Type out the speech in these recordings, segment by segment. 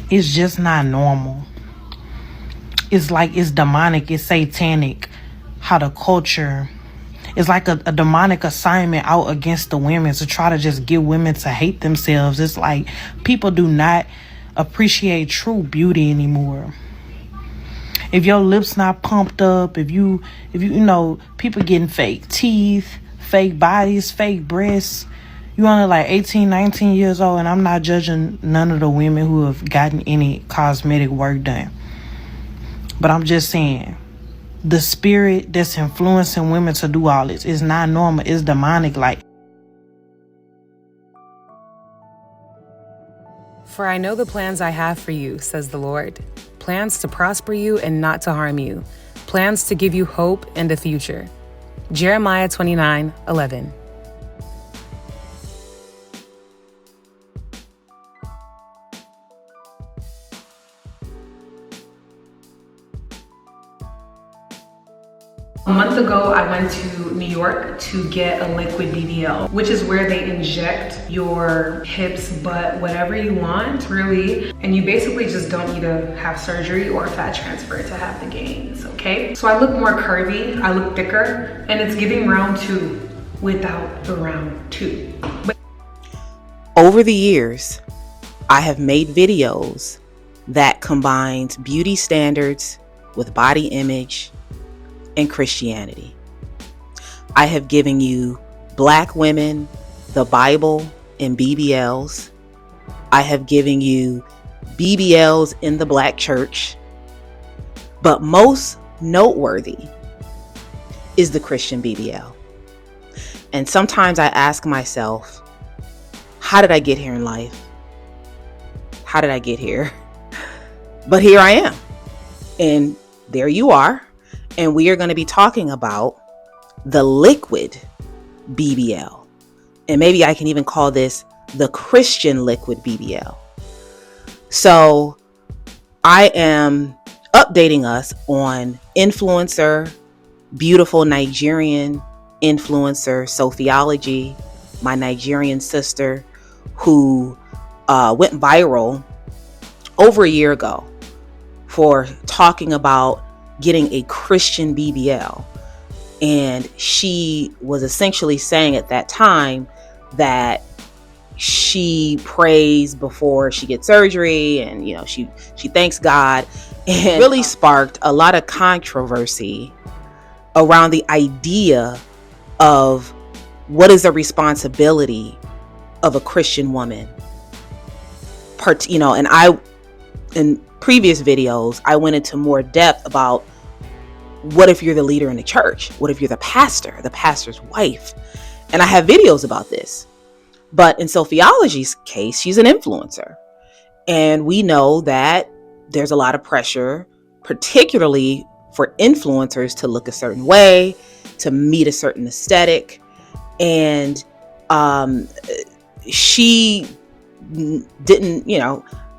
It's just not normal. It's like, it's demonic, it's satanic. How the culture, it's like a demonic assignment out against the women to try to just get women to hate themselves. It's like people do not appreciate true beauty anymore. If your lips not pumped up, if you know, people getting fake teeth, fake bodies, fake breasts. You only like 18, 19 years old, and I'm not judging none of the women who have gotten any cosmetic work done. But I'm just saying, the spirit that's influencing women to do all this is not normal. It's demonic. Like, for I know the plans I have for you, says the Lord. Plans to prosper you and not to harm you. Plans to give you hope and a future. Jeremiah 29:11. A month ago, I went to New York to get a liquid BBL, which is where they inject your hips, butt, whatever you want, really. And you basically just don't need to have surgery or fat transfer to have the gains, okay? So I look more curvy, I look thicker, and it's giving round 2 without the round 2. Over the years, I have made videos that combines beauty standards with body image and Christianity. I have given you Black women, the Bible, and BBLs. I have given you BBLs in the Black church. But most noteworthy is the Christian BBL. And sometimes I ask myself, how did I get here in life? How did I get here? But here I am. And there you are. And we are going to be talking about the liquid BBL. And maybe I can even call this the Christian liquid BBL. So I am updating us on influencer, beautiful Nigerian influencer Sophiology, my Nigerian sister who went viral over a year ago for talking about getting a Christian BBL. And she was essentially saying at that time that she prays before she gets surgery, and you know, she thanks God, and really sparked a lot of controversy around the idea of what is the responsibility of a Christian woman. And in previous videos, I went into more depth about what if you're the leader in the church? What if you're the pastor's wife? And I have videos about this. But in Sophiology's case, she's an influencer. And we know that there's a lot of pressure, particularly for influencers to look a certain way, to meet a certain aesthetic. And she didn't,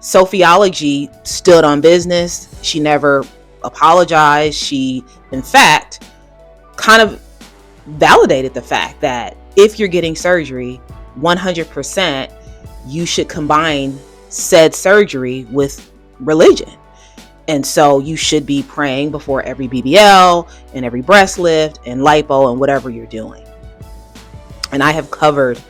Sophiology stood on business. She never apologized. She, in fact, kind of validated the fact that if you're getting surgery, 100%, you should combine said surgery with religion. And so you should be praying before every BBL and every breast lift and lipo and whatever you're doing. And I have covered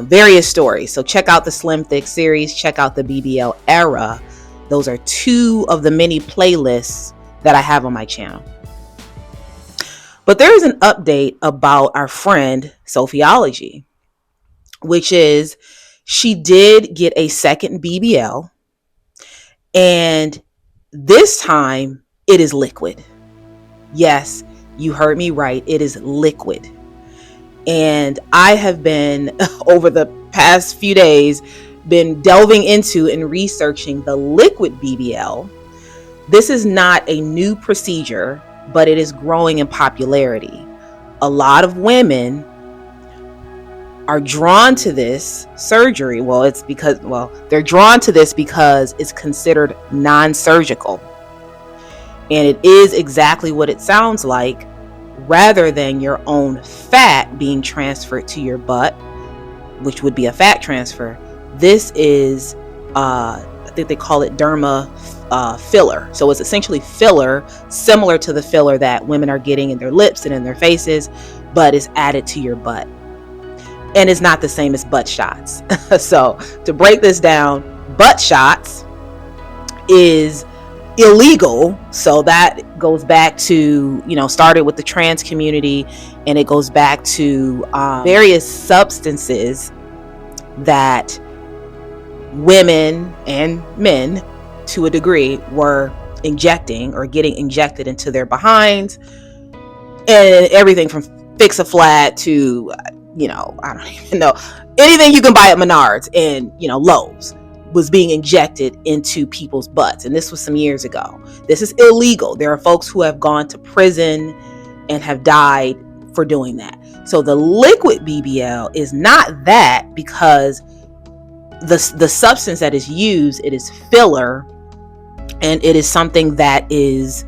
various stories. So check out the Slim Thick series, check out the BBL era. Those are 2 of the many playlists that I have on my channel. But there is an update about our friend Sophiology, which is she did get a second BBL, and this time it is liquid. Yes, you heard me right. It is liquid. And I have been, over the past few days, been delving into and researching the liquid BBL. This is not a new procedure, but it is growing in popularity. A lot of women are drawn to this surgery. They're drawn to this because it's considered non-surgical. And it is exactly what it sounds like. Rather than your own fat being transferred to your butt, which would be a fat transfer, this is think they call it derma filler. So it's essentially filler, similar to the filler that women are getting in their lips and in their faces, but it's added to your butt. And it's not the same as butt shots. So to break this down, butt shots is illegal. So that goes back to, started with the trans community, and it goes back to various substances that women and men, to a degree, were injecting or getting injected into their behinds, and everything from Fix-A-Flat to, I don't even know, anything you can buy at Menards and, Lowe's was being injected into people's butts. And this was some years ago. This is illegal. There are folks who have gone to prison and have died for doing that. So the liquid BBL is not that, because the substance that is used, it is filler, and it is something that is,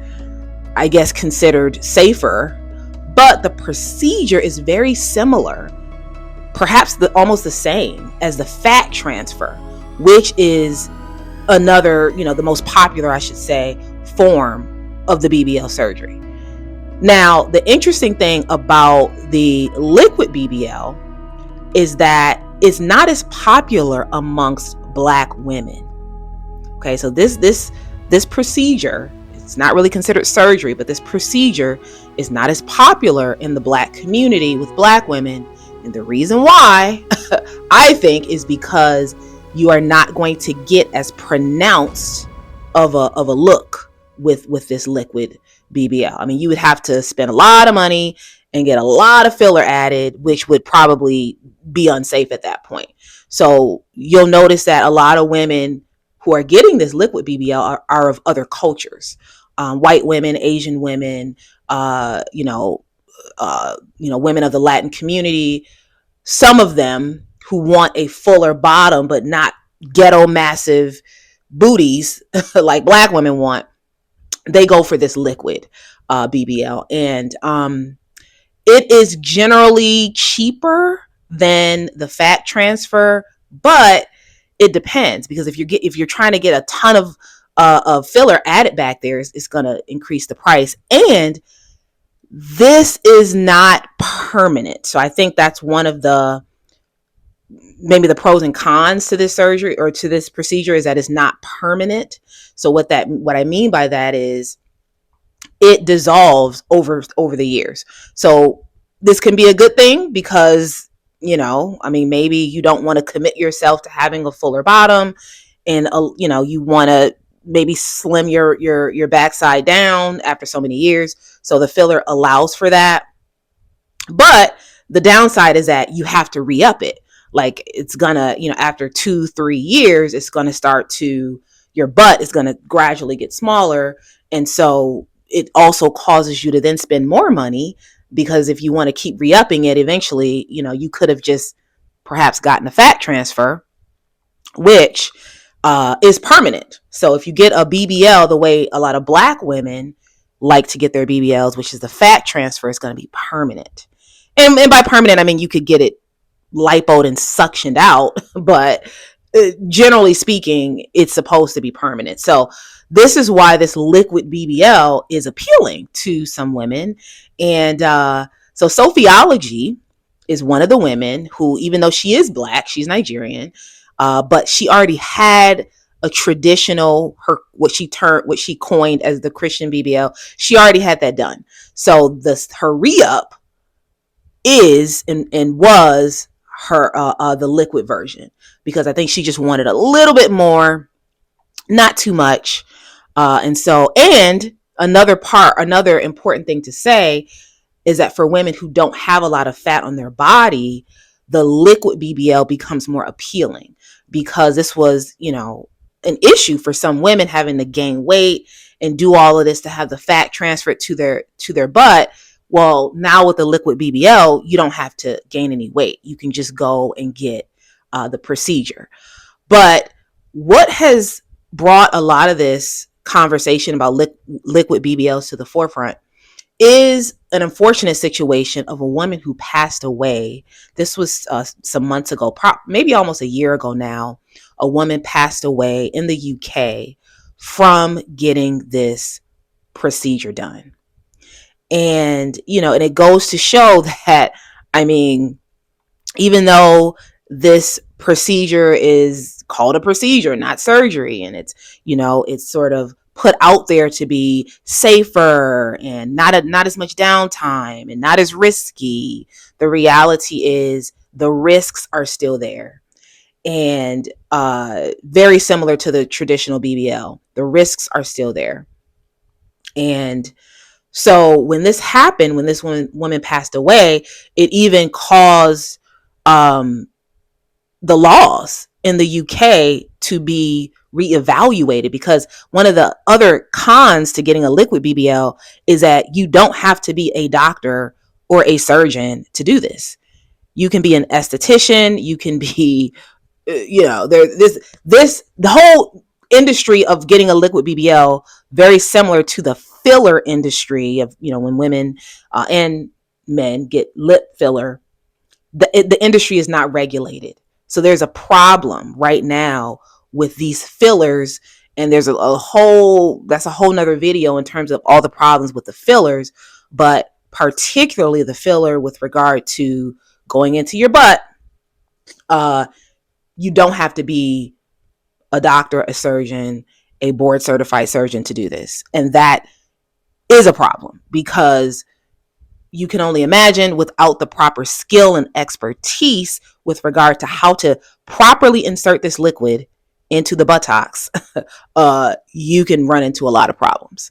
I guess, considered safer, but the procedure is very similar, perhaps almost the same as the fat transfer, which is another, the most popular, I should say, form of the BBL surgery. Now, the interesting thing about the liquid BBL is that it's not as popular amongst Black women. Okay, so this procedure, it's not really considered surgery, but this procedure is not as popular in the Black community with Black women. And the reason why, I think, is because you are not going to get as pronounced of a look with this liquid BBL. I mean, you would have to spend a lot of money and get a lot of filler added, which would probably be unsafe at that point. So you'll notice that a lot of women who are getting this liquid BBL are of other cultures, white women, Asian women, women of the Latin community. Some of them who want a fuller bottom, but not ghetto massive booties like Black women want, they go for this liquid BBL. And it is generally cheaper than the fat transfer, but it depends, because if you're trying to get a ton of filler added back there, it's going to increase the price. And this is not permanent. So I think that's one of maybe the pros and cons to this surgery or to this procedure, is that it's not permanent. So what I mean by that is it dissolves over the years. So this can be a good thing because, maybe you don't want to commit yourself to having a fuller bottom, and, you want to maybe slim your backside down after so many years. So the filler allows for that. But the downside is that you have to re-up it. Like, it's gonna, after 2-3 years, it's gonna your butt is gonna gradually get smaller. And so it also causes you to then spend more money, because if you want to keep re-upping it, eventually, you could have just perhaps gotten a fat transfer, which is permanent. So if you get a BBL the way a lot of Black women like to get their BBLs, which is the fat transfer, is going to be permanent. And by permanent, I mean you could get it lipoed and suctioned out, but generally speaking, it's supposed to be permanent. So this is why this liquid BBL is appealing to some women. And so Sophiology is one of the women who, even though she is Black, she's Nigerian, but she already had a traditional, what she coined as the Christian BBL. She already had that done. So her re-up is and was her the liquid version, because I think she just wanted a little bit more, not too much. And another important thing to say is that for women who don't have a lot of fat on their body, the liquid BBL becomes more appealing, because this was, an issue for some women, having to gain weight and do all of this to have the fat transferred to their butt. Well, now with the liquid BBL, you don't have to gain any weight. You can just go and get the procedure. But what has brought a lot of this conversation about liquid BBLs to the forefront is an unfortunate situation of a woman who passed away. This was some months ago, maybe almost a year ago now. A woman passed away in the UK from getting this procedure done. And, and it goes to show that, even though this procedure is called a procedure, not surgery, and it's sort of put out there to be safer and not as much downtime and not as risky, the reality is the risks are still there. And very similar to the traditional BBL, the risks are still there. And so when this happened, when this woman passed away, it even caused the laws in the UK to be reevaluated, because one of the other cons to getting a liquid BBL is that you don't have to be a doctor or a surgeon to do this. You can be an esthetician, you can be, the whole industry of getting a liquid BBL, very similar to the filler industry of, when women and men get lip filler, the industry is not regulated. So there's a problem right now with these fillers, and there's that's a whole nother video in terms of all the problems with the fillers, but particularly the filler with regard to going into your butt. You don't have to be a doctor, a surgeon, a board certified surgeon to do this. And that is a problem, because you can only imagine, without the proper skill and expertise with regard to how to properly insert this liquid into the buttocks, you can run into a lot of problems.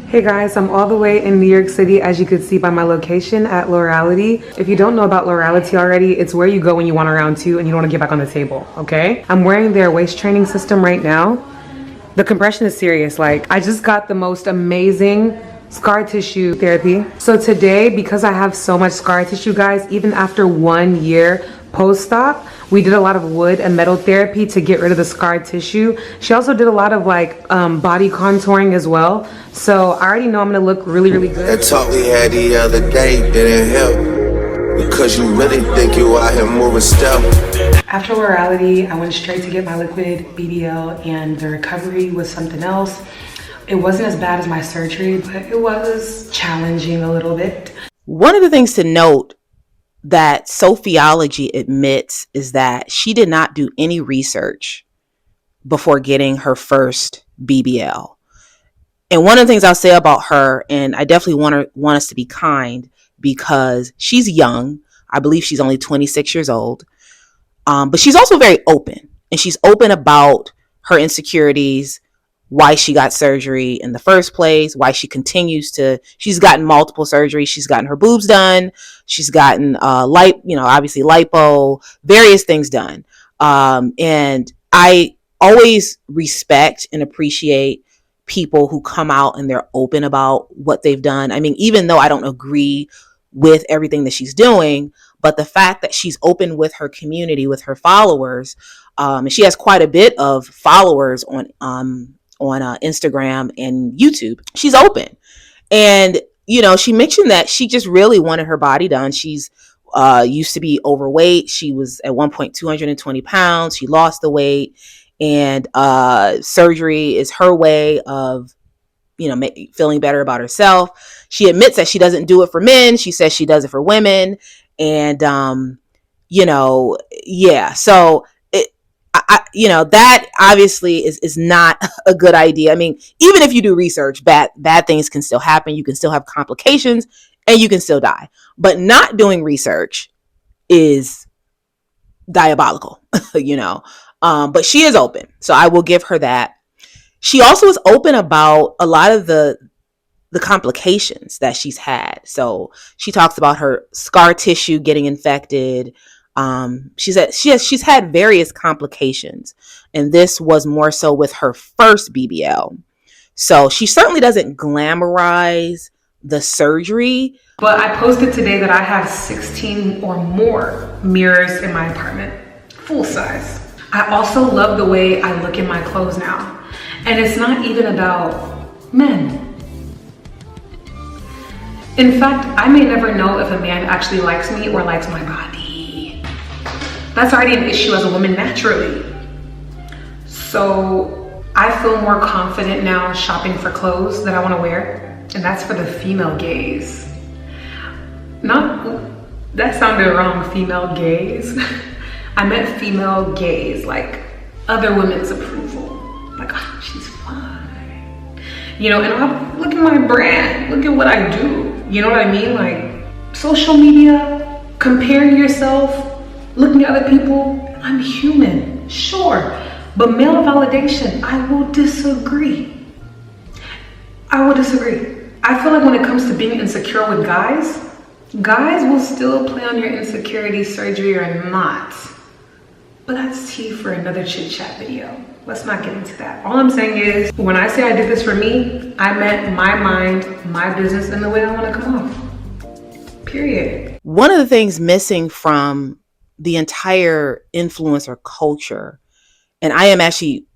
Hey guys, I'm all the way in New York City, as you could see by my location at Lorality. If you don't know about Lorality already, it's where you go when you want a round two and you don't want to get back on the table, okay? I'm wearing their waist training system right now. The compression is serious. Like, I just got the most amazing scar tissue therapy. So today, because I have so much scar tissue, guys, even after 1 year post-op, we did a lot of wood and metal therapy to get rid of the scar tissue. She also did a lot of body contouring as well. So I already know I'm gonna look really, really good. That talk we had the other day didn't help, because you really think you out here moving stuff. After Lorality, I went straight to get my liquid BBL, and the recovery was something else. It wasn't as bad as my surgery, but it was challenging a little bit. One of the things to note that Sophiology admits is that she did not do any research before getting her first BBL. And one of the things I'll say about her, and I definitely want us to be kind, because she's young. I believe she's only 26 years old. But she's also very open, and she's open about her insecurities, why she got surgery in the first place, why she continues to, she's gotten multiple surgeries. She's gotten her boobs done. She's gotten, obviously lipo, various things done. And I always respect and appreciate people who come out and they're open about what they've done. I mean, even though I don't agree with everything that she's doing, but the fact that she's open with her community, with her followers, and she has quite a bit of followers on Instagram and YouTube. She's open. And, she mentioned that she just really wanted her body done. She's used to be overweight. She was at one point 220 pounds. She lost the weight, and surgery is her way of, feeling better about herself. She admits that she doesn't do it for men. She says she does it for women. And, yeah. So that obviously is not a good idea. I mean, even if you do research, bad things can still happen. You can still have complications, and you can still die. But not doing research is diabolical, but she is open. So I will give her that. She also is open about a lot of the complications that she's had. So she talks about her scar tissue getting infected. She's had various complications, and this was more so with her first BBL. So she certainly doesn't glamorize the surgery. But I posted today that I have 16 or more mirrors in my apartment, full size. I also love the way I look in my clothes now. And it's not even about men. In fact, I may never know if a man actually likes me or likes my body. That's already an issue as a woman naturally. So I feel more confident now shopping for clothes that I want to wear, and that's for the female gaze. That sounded wrong, female gaze. I meant female gaze, like other women's approval. Like, oh, she's fine. You know, and look at my brand, look at what I do. You know what I mean? Like social media, comparing yourself, looking at other people. I'm human, sure. But male validation, I will disagree. I feel like when it comes to being insecure with guys will still play on your insecurity, surgery or not. But that's tea for another chit chat video. Let's not get into that. All I'm saying is, when I say I did this for me, I meant my mind, my business, and the way I want to come off. Period. One of the things missing from the entire influencer culture, and I am actually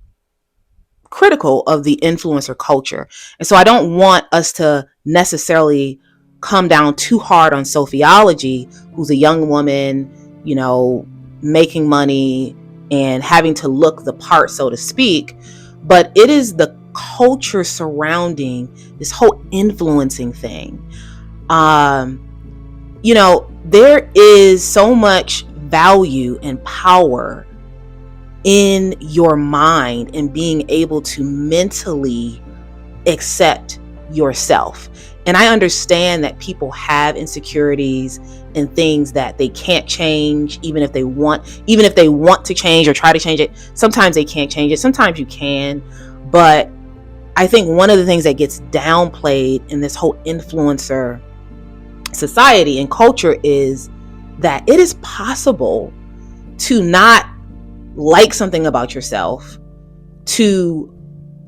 critical of the influencer culture, and so I don't want us to necessarily come down too hard on Sophiology, who's a young woman, you know, making money and having to look the part, so to speak. But it is the culture surrounding this whole influencing thing. You know, there is so much value and power in your mind and being able to mentally accept yourself. And I understand that people have insecurities and things that they can't change, even if they want to change or try to change it. Sometimes they can't change it. Sometimes you can. But I think one of the things that gets downplayed in this whole influencer society and culture is that it is possible to not like something about yourself, to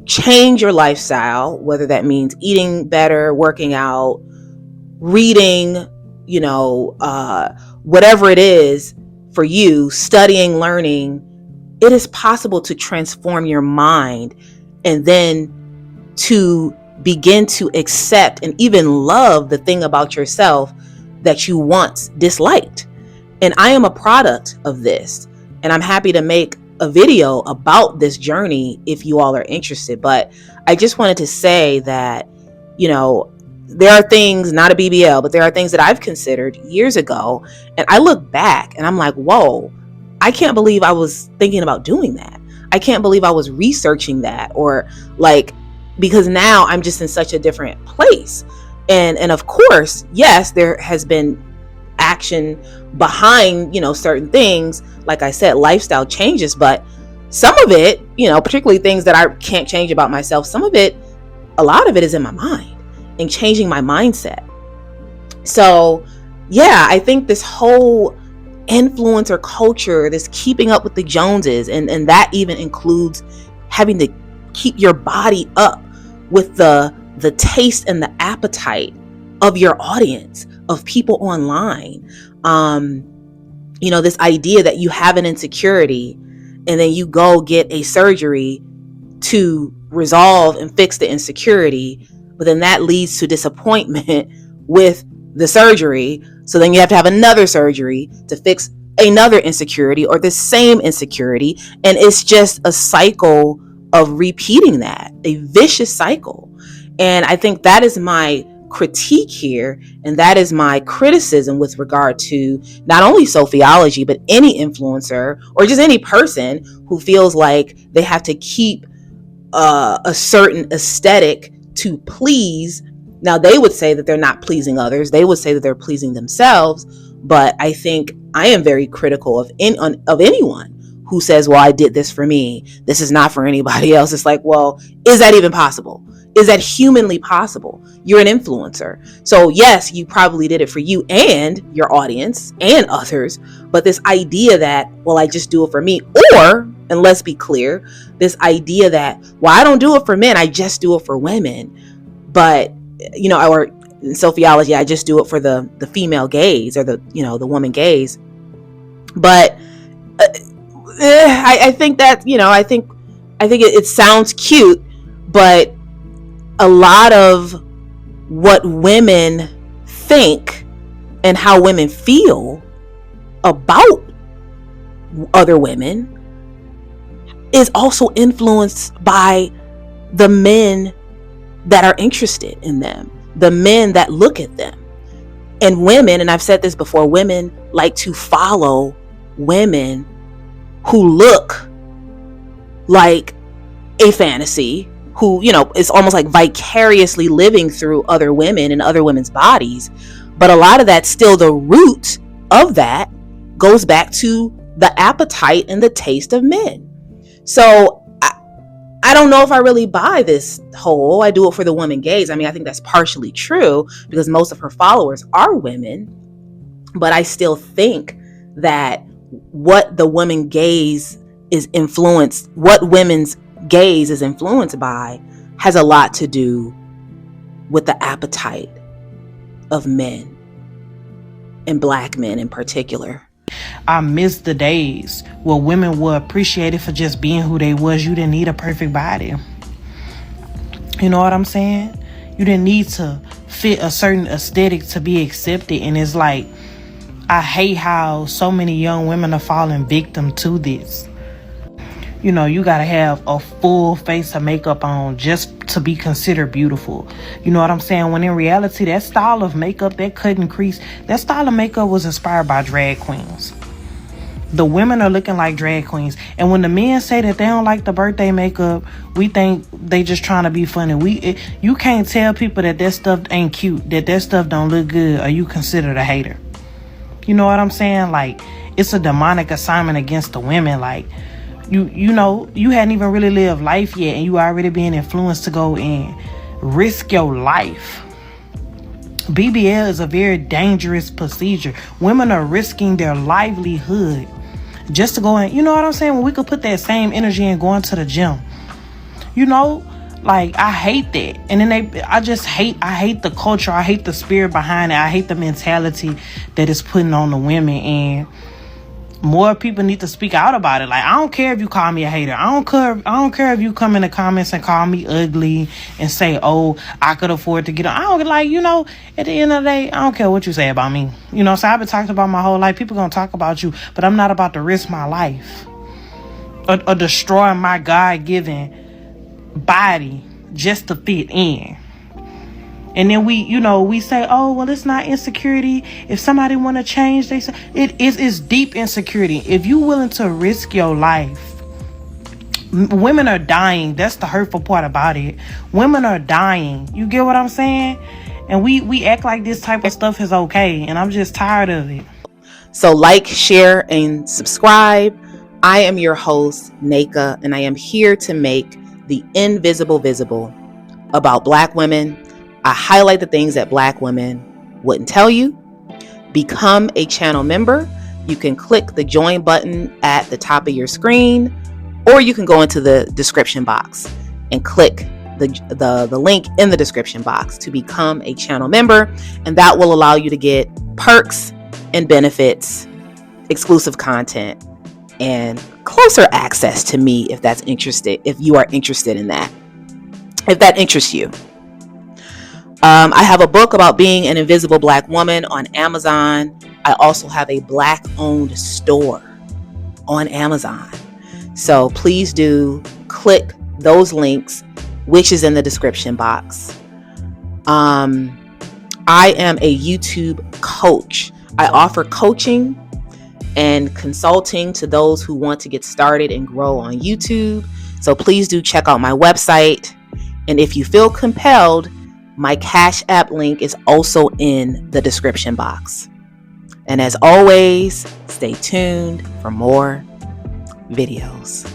change your lifestyle, whether that means eating better, working out, reading, you know, whatever it is for you, studying, learning. It is possible to transform your mind and then to begin to accept and even love the thing about yourself that you once disliked. And I am a product of this, and I'm happy to make a video about this journey if you all are interested. But I just wanted to say that, you know, there are things, not a BBL, but there are things that I've considered years ago, and I look back and I'm like, whoa, I can't believe I was thinking about doing that. I can't believe I was researching that, or like, because now I'm just in such a different place. And of course, yes, there has been action behind, you know, certain things. Like I said, lifestyle changes, but some of it, you know, particularly things that I can't change about myself, a lot of it is in my mind and changing my mindset. So yeah, I think this whole influencer culture, this keeping up with the Joneses, and that even includes having to keep your body up with the taste and the appetite of your audience, of people online. You know, this idea that you have an insecurity and then you go get a surgery to resolve and fix the insecurity, but then that leads to disappointment with the surgery. So then you have to have another surgery to fix another insecurity or the same insecurity. And it's just a cycle of repeating that, a vicious cycle. And I think that is my critique here, and that is my criticism with regard to not only Sophiology, but any influencer or just any person who feels like they have to keep a certain aesthetic to please. Now, they would say that they're not pleasing others. They would say that they're pleasing themselves. But I think I am very critical of anyone who says, well, I did this for me. This is not for anybody else. It's like, well, is that even possible? Is that humanly possible? You're an influencer. So yes, you probably did it for you and your audience and others. But this idea that, well, I just do it for me, or, and let's be clear, this idea that, well, I don't do it for men, I just do it for women. But, you know, or in Sophiology, I just do it for the female gaze, or the, you know, the woman gaze. But I think that, you know, I think it sounds cute, but a lot of what women think and how women feel about other women is also influenced by the men that are interested in them, the men that look at them. And women, and I've said this before, women like to follow women who look like a fantasy, who, you know, is almost like vicariously living through other women and other women's bodies. But a lot of that, still the root of that goes back to the appetite and the taste of men. So I don't know if I really buy this whole, I do it for the woman gaze. I mean, I think that's partially true because most of her followers are women, but I still think that what the woman gaze is influenced, what women's gaze is influenced by, has a lot to do with the appetite of men, and black men in particular. I miss the days where women were appreciated for just being who they was. You didn't need a perfect body. You know what I'm saying? You didn't need to fit a certain aesthetic to be accepted. And it's like, I hate how so many young women are falling victim to this. You know, you gotta have a full face of makeup on just to be considered beautiful. You know what I'm saying? When in reality, that style of makeup, that cut and crease, that style of makeup was inspired by drag queens. The women are looking like drag queens. And when the men say that they don't like the birthday makeup, we think they just trying to be funny. You can't tell people that stuff ain't cute, that stuff don't look good, or you considered a hater. You know what I'm saying? Like, it's a demonic assignment against the women. Like, you know, you hadn't even really lived life yet, and you already being influenced to go and risk your life. BBL is a very dangerous procedure. Women are risking their livelihood just to go in. You know what I'm saying? When we could put that same energy in going to the gym. You know, like, I hate that. And then I hate the culture. I hate the spirit behind it. I hate the mentality that it's putting on the women. And more people need to speak out about it. Like, I don't care if you call me a hater. I don't care if you come in the comments and call me ugly and say, oh, I could afford to get on. I don't, like, you know, at the end of the day, I don't care what you say about me. You know, so I've been talking about my whole life. People gonna talk about you, but I'm not about to risk my life or destroy my God-given body just to fit in. And then we say, oh, well, it's not insecurity. If somebody want to change, they say it's deep insecurity. If you willing to risk your life, women are dying. That's the hurtful part about it. Women are dying. You get what I'm saying? And we act like this type of stuff is okay. And I'm just tired of it. So like, share, and subscribe. I am your host, Naka, and I am here to make the invisible visible about Black women. I highlight the things that Black women wouldn't tell you. Become a channel member. You can click the join button at the top of your screen, or you can go into the description box and click the link in the description box to become a channel member. And that will allow you to get perks and benefits, exclusive content, and closer access to me if you are interested in that, if that interests you. I have a book about being an invisible Black woman on Amazon. I also have a Black-owned store on Amazon. So please do click those links, which is in the description box. I am a YouTube coach. I offer coaching and consulting to those who want to get started and grow on YouTube. So please do check out my website. And if you feel compelled, my Cash App link is also in the description box. And as always, stay tuned for more videos.